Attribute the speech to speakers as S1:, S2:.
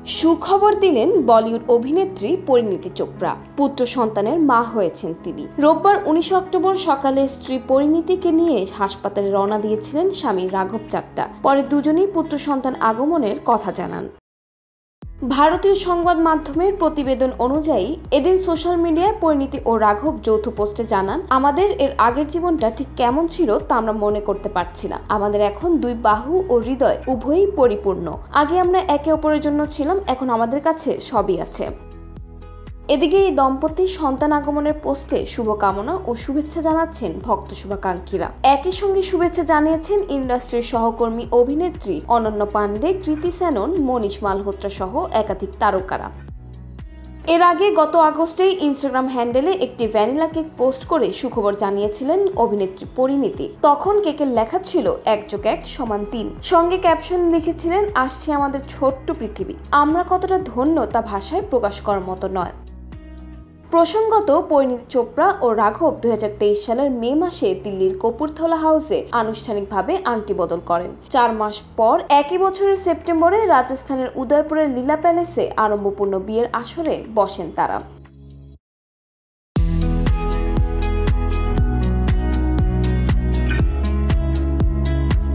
S1: সুখবর দিলেন বলিউড অভিনেত্রী পরিণীতি চোপড়া। পুত্র সন্তানের মা হয়েছেন তিনি। রোববার 19 অক্টোবর সকালে স্ত্রী পরিণীতিকে নিয়ে হাসপাতালে রওনা দিয়েছিলেন স্বামী রাঘব চাড্ডা। পরে দুজনেই পুত্র সন্তান আগমনের কথা জানান। ভারতীয় সংবাদ মাধ্যমের প্রতিবেদন অনুযায়ী এদিন সোশ্যাল মিডিয়ায় পরিণীতি ও রাঘব যৌথ পোস্টে জানান, আমাদের এর আগের জীবনটা ঠিক কেমন ছিল তা আমরা মনে করতে পারছি না। আমাদের এখন দুই বাহু ও হৃদয় উভয়ই পরিপূর্ণ। আগে আমরা একে অপরের জন্য ছিলাম, এখন আমাদের কাছে সবই আছে। এদিকে এই দম্পতির সন্তান আগমনের পোস্টে শুভকামনা ও শুভেচ্ছা জানাচ্ছেন ভক্ত শুভাকাঙ্ক্ষীরা। একই সঙ্গে শুভেচ্ছা জানিয়েছেন ইন্ডাস্ট্রির সহকর্মী অভিনেত্রী অনন্য পাণ্ডে, কৃতি সেনন, মনীষ মালহোত্রা সহ একাধিক তারকারা। এর আগে গত আগস্টেই ইনস্টাগ্রাম হ্যান্ডেলে একটি ভ্যানিলা কেক পোস্ট করে সুখবর জানিয়েছিলেন অভিনেত্রী পরিণীতি। তখন কেকের লেখা ছিল 1+1=3। সঙ্গে ক্যাপশন লিখেছিলেন, আসছে আমাদের ছোট্ট পৃথিবী। আমরা কতটা ধন্য তা ভাষায় প্রকাশ করার মতো নয়। প্রসঙ্গত, পরিণীতি চোপড়া ও রাঘব 2023 সালের মে মাসে দিল্লির কপুরথলা হাউসে আনুষ্ঠানিকভাবে আংটি বদল করেন। 4 মাস পর একই বছরের সেপ্টেম্বরে রাজস্থানের উদয়পুরের লীলা প্যালেসে আড়ম্বরপূর্ণ বিয়ের আসরে বসেন তারা।